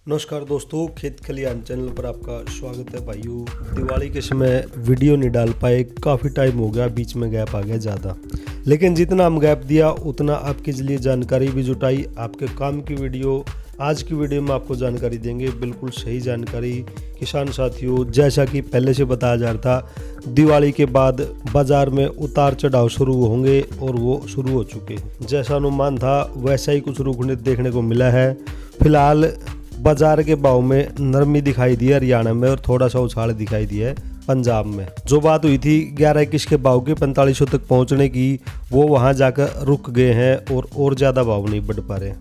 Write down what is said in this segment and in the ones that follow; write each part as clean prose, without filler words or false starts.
नमस्कार दोस्तों, खेत खलियान चैनल पर आपका स्वागत है। भाइयों, दिवाली के समय वीडियो नहीं डाल पाए, काफ़ी टाइम हो गया, बीच में गैप आ गया ज़्यादा। लेकिन जितना हम गैप दिया उतना आपके लिए जानकारी भी जुटाई। आपके काम की वीडियो आज की वीडियो में आपको जानकारी देंगे, बिल्कुल सही जानकारी। किसान साथियों, जैसा कि पहले से बताया जा रहा था, दिवाली के बाद बाज़ार में उतार चढ़ाव शुरू होंगे और वो शुरू हो चुके हैं। जैसा अनुमान था वैसा ही कुछ रुख देखने को मिला है। फिलहाल बाजार के भाव में नरमी दिखाई दी है हरियाणा में और थोड़ा सा उछाल दिखाई दिया है पंजाब में। जो बात हुई थी 11-21 के भाव के 4500 तक पहुंचने की, वो वहां जाकर रुक गए हैं और ज़्यादा भाव नहीं बढ़ पा रहे।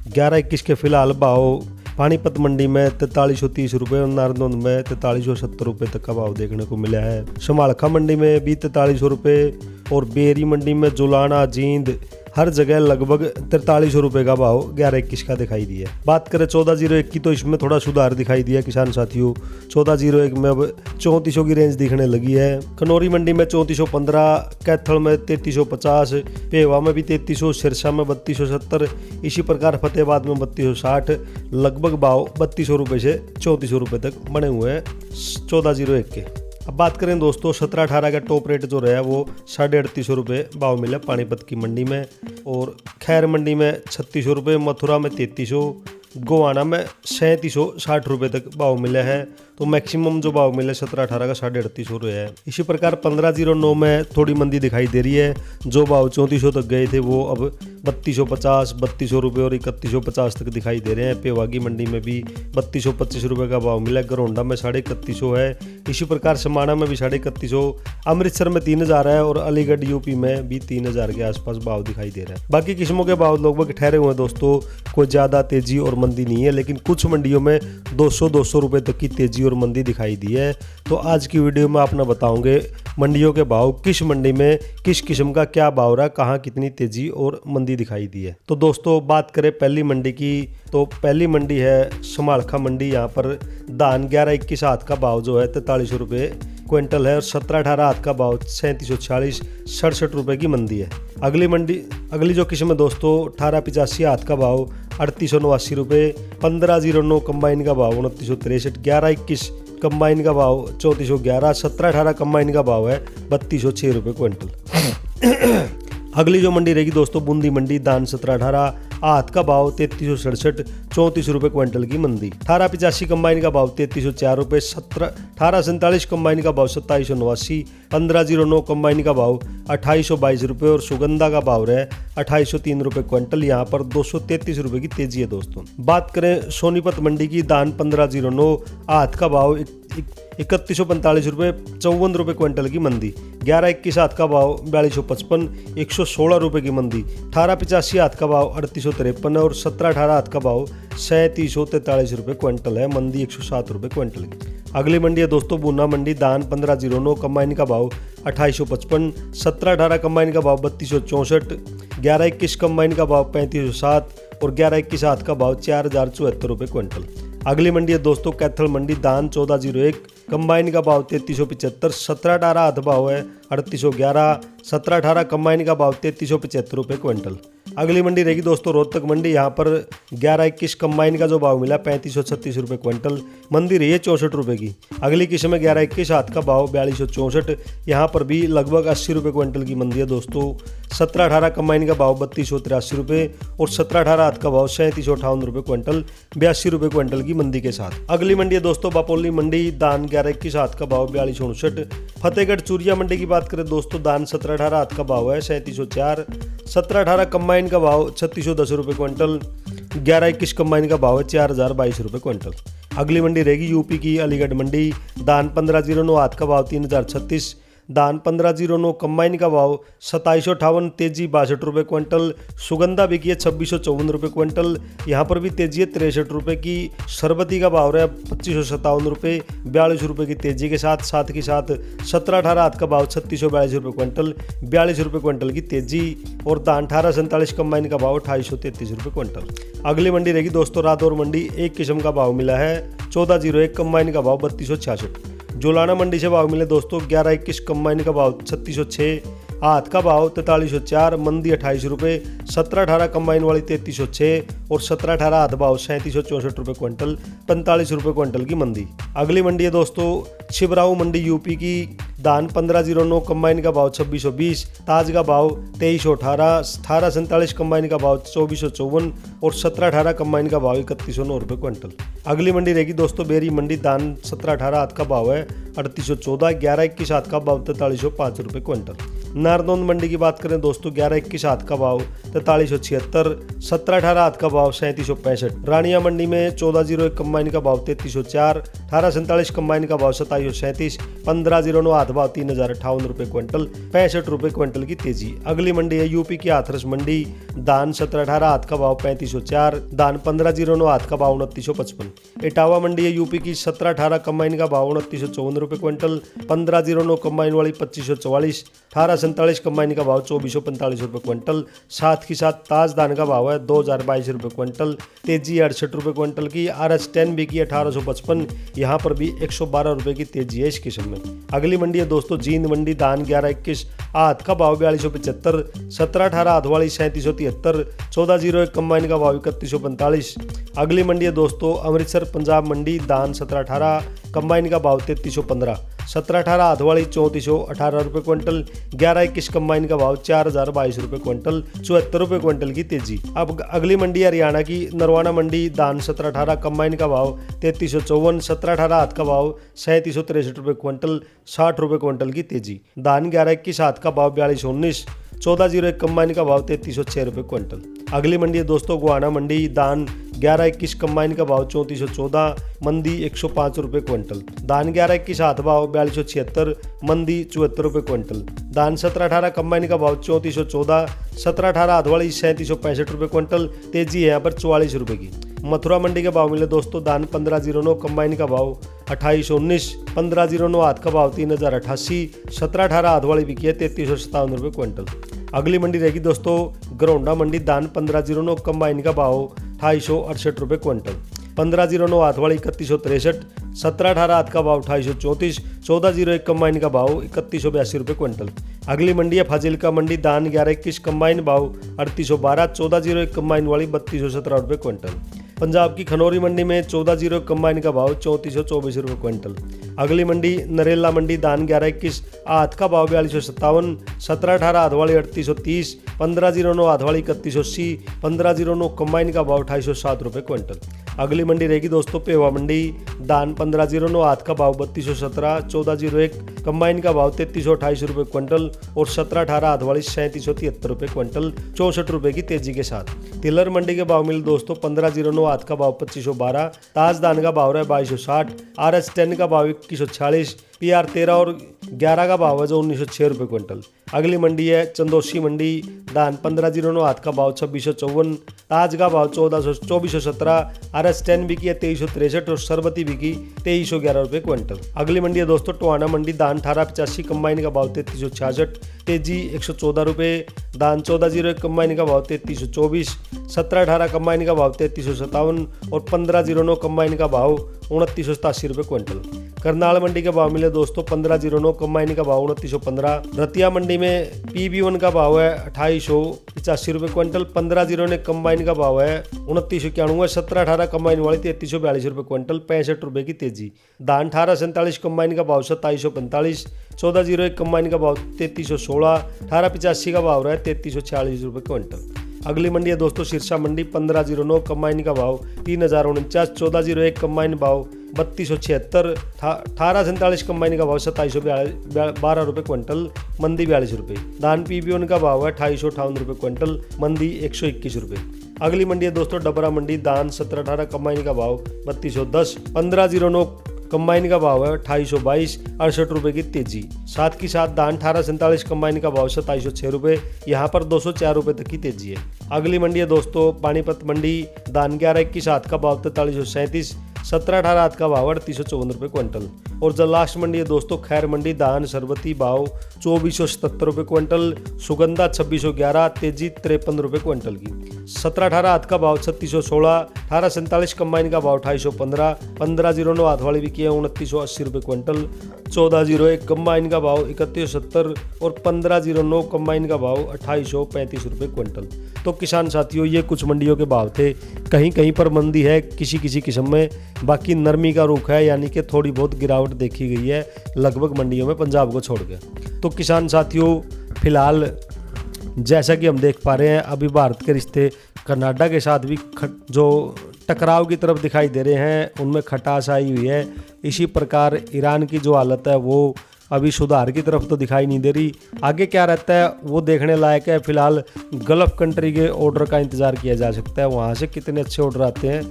11-21 के फिलहाल भाव पानीपत मंडी में 4330 रुपये और नारनौंद में 4370 रुपये तक का भाव देखने को मिला है। समालखा मंडी में भी 4300 रुपये और बेरी मंडी में जुलाना, जींद हर जगह लगभग 4300 रुपये का भाव 11-21 का दिखाई दिया। बात करें 1401 की, तो इसमें थोड़ा सुधार दिखाई दिया किसान साथियों। 1401 में अब 3400 की रेंज दिखने लगी है। खनौरी मंडी में 3415, कैथल में 3350, पेवा में भी 3300, सिरसा में 3270, इसी प्रकार फतेहाबाद में 3260। लगभग भाव 3200 रुपये से 3400 रुपये तक बने हुए हैं 1401 के। अब बात करें दोस्तों, 17-18 का टॉप रेट जो रहा वो 3850 रुपये भाव मिला पानीपत की मंडी में, और खैर मंडी में 3600 रुपये, मथुरा में 3300, गोवाना में 3760 रुपये तक भाव मिला है। तो मैक्सिमम जो भाव मिले 17-18 का 3850 रुपये है। इसी प्रकार 1509 में थोड़ी मंदी दिखाई दे रही है। जो भाव 3400 तक गए थे वो अब 3250, 3200 रुपये और 3150 तक दिखाई दे रहे हैं। पेवागी मंडी में भी 3225 रुपये का भाव मिला। गरोंडा में 3150 है। इसी प्रकार समाना में भी 3150, अमृतसर में 3000 है और अलीगढ़ यूपी में भी 3000 के आसपास भाव दिखाई दे रहे हैं। बाकी किस्मों के भाव लगभग ठहरे हुए हैं दोस्तों, कोई ज़्यादा तेजी और मंदी नहीं है, लेकिन कुछ मंडियों में 200 रुपये तक की तेजी और मंदी दिखाई दी है। तो आज की वीडियो में आपने बताऊंगे मंडियों के भाव, किस मंडी में किस किस्म का क्या भाव रहा, कहाँ कितनी तेजी और मंदी दिखाई दी है। तो दोस्तों बात करें पहली मंडी की, तो पहली मंडी है समालखा मंडी। यहाँ पर धान 11-21 हाथ का भाव जो है 4300 रुपये क्विंटल है और 17-18 हाथ का भाव 3740, 67 रुपये की मंदी है। अगली जो किस्म है दोस्तों, 1885 हाथ का भाव 3889 रुपये, 1509 कंबाइन का भाव 2963, 11-21 कंबाइन का भाव 3411, 17-18 कंबाइन का भाव है 3206 रुपये क्विंटल। अगली जो मंडी रहेगी दोस्तों, बूंदी मंडी। धान 17-18 हाथ का भाव 3367, 34 रुपये क्विंटल की मंदी। 1885 कंबाइन का भाव 3304 रुपये, 1847 कंबाइन का भाव 2789, 1509 कंबाइन का भाव 2822 रुपये और सुगंधा का भाव रहे 2803 रुपये क्विंटल। यहाँ पर 233 रुपये की तेजी है दोस्तों। बात करें सोनीपत मंडी की, धान 1509 हाथ का भाव 3145 रुपये, 54 रुपये क्विंटल की मंदी। 11-21 हाथ का भाव 4255, 116 रुपये की मंदी। 1885 हाथ का भाव 3853 और 17-18 हाथ का भाव 3743 रुपये क्विंटल है। मंदी 107 रुपये क्विंटल की। अगली मंडी है दोस्तों बूना मंडी। धान 1509 कंबाइन का भाव 2855, 17-18 कंबाइन का भाव 3264, 11-21 कंबाइन का भाव 3507 और 11-21 हाथ का भाव 4074 रुपये क्विंटल। अगली मंडी है दोस्तों कैथल मंडी। धान 1401 कंबाइन का भाव 3375, 17-18 हाथ भाव है 3811, 17-18 कंबाइन का भाव 3375 रुपये क्विंटल। अगली मंडी रहेगी दोस्तों रोहतक मंडी। यहाँ पर 11-21 कंबाइन का जो भाव मिला 3536 रुपये क्विंटल, मंदी रही है 64 रुपये की। अगली किस्म में 11-21 हाथ का भाव 4264, यहाँ पर भी लगभग 80 रुपये क्विंटल की मंदी है दोस्तों। 17-18 कंबाइन का भाव 3283 रुपये और 17-18 हाथ का भाव 3758 रुपये क्विंटल, 82 रुपये क्विंटल की मंदी के साथ। अगली मंडी है दोस्तों बापोली मंडी। धान 11-21 हाथ का भाव 4259। फतेहगढ़ चूरिया मंडी की बात करें दोस्तों, धान 17-18 हाथ का भाव है 3704, 17-18 कंबाइन का भाव 3610 रुपये क्विंटल, 11-21 कंबाइन का भाव है 4022 रुपये क्विंटल। अगली मंडी रहेगी यूपी की अलीगढ़ मंडी। धान 1509 हाथ का भाव 3036, धान 1509 कंबाइन का भाव 2758, तेजी 62 रुपये क्विंटल। सुगंधा बिकी है 2654 रुपये क्विंटल, यहाँ पर भी तेजी है 63 रुपये की। सरबती का भाव रहा है 2557 रुपये, 42 रुपये की तेजी के साथ। साथ ही साथ 17-18 हाथ का भाव 3642 रुपये क्विंटल, 42 रुपये क्विंटल की तेजी। और धान 1847 कंबाइन का भाव 2833 रुपये क्विंटल। अगली मंडी रहेगी दोस्तों रादौर मंडी। एक किस्म का भाव मिला है 1401 कंबाइन का भाव 3266। जुलाना मंडी से भाव मिले दोस्तों 11-21 कंबाइन का भाव 3606, आहत का भाव 4304, मंदी 28 रुपये, 17-18 कंबाइन वाली 3306 और 17-18 आहत भाव 3764 रुपये क्विंटल, 45 रुपये क्विंटल की मंदी। अगली मंडी है दोस्तों छिबराऊ मंडी यूपी की। धान 1509 कंबाइन का भाव 2620, ताज का भाव 2318, 1847 कंबाइन का भाव 2454 और 17-18 कंबाइन का भाव 3109 रुपये क्विंटल। अगली मंडी रहेगी दोस्तों बेरी मंडी। धान 17-18 आहत का भाव है 3814, 11-21 आहत का भाव 4305 रुपये क्विंटल। नारनौंद मंडी की बात करें दोस्तों 11-21 आहत का भाव 4376, 17-18 आहत का भाव 3765। रानिया मंडी में 1401 कंबाइन का भाव 3304, 1847 कंबाइन का भाव 2737, 1509 आहत भाव 3058 रुपये क्विंटल, 65 रुपये क्विंटल की तेजी। अगली मंडी है यूपी की हाथरस मंडी। धान 17-18 आहत का भाव 3504, धान 1509 आहत का भाव 2955। इटावा मंडी है यूपी की। 17-18 कंबाइन का भाव 2954 रुपये क्विंटल, 1509 कंबाइन वाली 2544, 1847 कंबाइन का भाव 2445 रुपये क्विंटल। साथ ही साथ ताज धान का भाव है 2022 रुपये क्विंटल, तेजी 68 रुपये क्विंटल की। RS10 भी की 1855, यहाँ पर भी 112 रुपये की तेजी है इस किस्म में। अगली मंडी है दोस्तों जींद मंडी। धान 11-21 आहत का भाव 4275, 17-18 आहत वाली 3773, 1401 कंबाइन का भाव 3145। अगली मंडी है दोस्तों अमृतसर पंजाब मंडी। धान 17-18 कंबाइन का भाव 3315, 17-18 आहत वाली 3418 रुपये क्विंटल, 11-21 कंबाइन का भाव 4022 रुपये क्विंटल, 74 रुपये क्विंटल की तेजी। अब अगली मंडी हरियाणा की नरवाना मंडी। धान 17-18 कंबाइन का भाव 3354, 17-18 आहत का भाव 3763 रुपये क्विंटल, 60 रुपये क्विंटल की तेजी। धान 11-21 आहत का भाव 4219, 1401 कंबाइन का भाव 3306 रुपये क्विंटल। अगली मंडी है दोस्तों गोहाना मंडी। धान 11-21 कंबाइन का भाव 3414, मंदी 105 रुपये क्विंटल। धान 11-21 आहत भाव 4276, मंदी 74 रुपये क्विंटल। धान 17-18 कंबाइन का भाव 3414, 17-18 आहत वाली 3765 रुपये क्विंटल, तेजी है यहाँ पर 44 रुपये की। मथुरा मंडी के भाव मिले दोस्तों। धान 1509 कंबाइन का भाव 2819, 1509 आहत का भाव 3088, 17-18 आहत वाली बिकी है 3357 रुपये क्विंटल। अगली मंडी रहेगी दोस्तों गरौंडा मंडी। धान 1509 कंबाइन का भाव 2868 रुपये क्विंटल, 1509 आहत वाली 3163, 17-18 आहत का भाव 2834, 1401 कंबाइन का भाव 3182 रुपये क्विंटल। अगली मंडी है फाजिल्का मंडी। धान 11-21 कंबाइन भाव 3812, 1401 कंबाइन वाली 3217 रुपये क्विंटल। पंजाब की खनौरी मंडी में 1401 कंबाइन का भाव 3424 रुपये क्विंटल। अगली मंडी नरेला मंडी। धान 11-21 आहत का भाव 4257, 17-18 आहत वाली 3830, 1509 आहत वाली 3180, 1509 कंबाइन का भाव 2807 रुपये क्विंटल। अगली मंडी रहेगी दोस्तों पेवा मंडी। धान 1509 आहत का भाव 3217, 1401 कंबाइन का भाव 3328 रुपये क्विंटल और 17-18 आहत वाली 3773 रुपये क्विंटल, 64 रुपये की तेजी के साथ। तिलर मंडी के भाव मिले दोस्तों 1509 आहत का भाव 2512, ताज धान का भाव रहा है 2260, RS10 का भाव 2146, PR 13 और 11 का भाव है जो 1906 रुपये क्विंटल। अगली मंडी है चंदोसी मंडी। धान 1509 आहत का भाव 2654, ताज का भाव 2417, RS10 भी की है 2363 और सरबती भी की 2311 रुपये क्विंटल। अगली मंडी है दोस्तों टोहाना मंडी। धान 1885 कंबाइन का भाव 3366, तेजी 114 रुपये। धान 1401 कंबाइन का भाव 3324, 17-18 कंबाइन का भाव 3357 और 1509 कंबाइन का भाव 2987 रुपये क्विंटल। करनाल मंडी के भाव मिले दोस्तों 1509 कंबाइन का भाव 2915। रतिया मंडी में PB1 का भाव है 2885 रुपये क्विंटल, 1509 कंबाइन का भाव है 2991, 17-18 कंबाइन वाली 3342 रुपये क्विंटल, 65 रुपये की तेजी। धान 1847 कंबाइन का भाव 2745, 1401 कंबाइन का भाव 3316, 1885 का भाव रहा है 3346 रुपये क्विंटल। अगली मंडी है दोस्तों सिरसा मंडी। 1509 कंबाइन का भाव 3049, 1401 कंबाइन भाव 3276, 1847 कंबाइन का भाव 2712 रुपये क्विंटल, मंदी 42 रुपये। धान PB1 का भाव है 2858 रुपये क्विंटल, मंदी 121 रुपये। अगली मंडी है दोस्तों डबरा मंडी। धान 17-18 कंबाइन का भाव 3210, 1509 कंबाइन का भाव है 2822, 68 रुपये की तेजी। साथ ही साथ धान 1847 कंबाइन का भाव 2706 रुपये, यहाँ पर 204 रुपये तक की तेजी है। अगली मंडी है दोस्तों पानीपत मंडी। धान 11-21 आहत का भाव 4337, 17-18 आहत का भाव 3854 रुपये क्विंटल। और जो लास्ट मंडी है दोस्तों खैर मंडी। धान सरबती भाव 2477 रुपये क्विंटल, सुगंधा 2611, तेजी 53 रुपये क्विंटल की। 17-18 हाथ का भाव 3616, 18-47 कंबाइन का भाव 2815, 1509 हाथ वाली बिकी है 2980 रुपये क्विंटल, 1401 कंबाइन का भाव 3170 और 1509 कंबाइन का भाव 2835 रुपये क्विंटल। तो किसान साथियों, ये कुछ मंडियों के भाव थे। कहीं कहीं पर मंदी है किसी किसी किस्म में, बाकी नरमी का रुख है, यानी कि थोड़ी बहुत गिरावट देखी गई है लगभग मंडियों में पंजाब को छोड़ के। तो किसान साथियों, फिलहाल जैसा कि हम देख पा रहे हैं, अभी भारत के रिश्ते कनाडा के साथ भी जो टकराव की तरफ दिखाई दे रहे हैं, उनमें खटास आई हुई है। इसी प्रकार ईरान की जो हालत है वो अभी सुधार की तरफ तो दिखाई नहीं दे रही। आगे क्या रहता है वो देखने लायक है। फिलहाल गल्फ कंट्री के ऑर्डर का इंतज़ार किया जा सकता है, वहाँ से कितने अच्छे ऑर्डर आते हैं।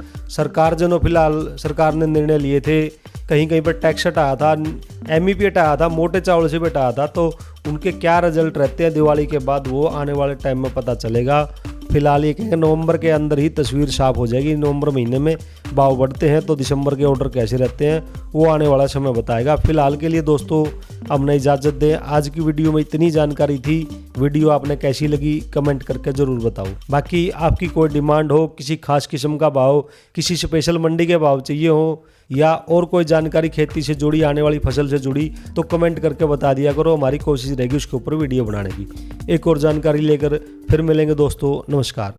फिलहाल सरकार ने निर्णय लिए थे, कहीं कहीं पर टैक्स हटाया था, MEP हटाया था, मोटे चावल से भी हटाया था। तो उनके क्या रिजल्ट रहते हैं दिवाली के बाद, वो आने वाले टाइम में पता चलेगा। फिलहाल ये कहेंगे नवंबर के अंदर ही तस्वीर साफ हो जाएगी। नवंबर महीने में भाव बढ़ते हैं तो दिसंबर के ऑर्डर कैसे रहते हैं वो आने वाला समय बताएगा। फिलहाल के लिए दोस्तों हमने इजाज़त दें। आज की वीडियो में इतनी जानकारी थी। वीडियो आपने कैसी लगी कमेंट करके ज़रूर बताओ। बाकी आपकी कोई डिमांड हो, किसी खास किस्म का भाव, किसी स्पेशल मंडी के भाव चाहिए हो, या और कोई जानकारी खेती से जुड़ी, आने वाली फसल से जुड़ी, तो कमेंट करके बता दिया करो। हमारी कोशिश रहेगी उसके ऊपर वीडियो बनाने की। एक और जानकारी लेकर फिर मिलेंगे दोस्तों। नमस्कार।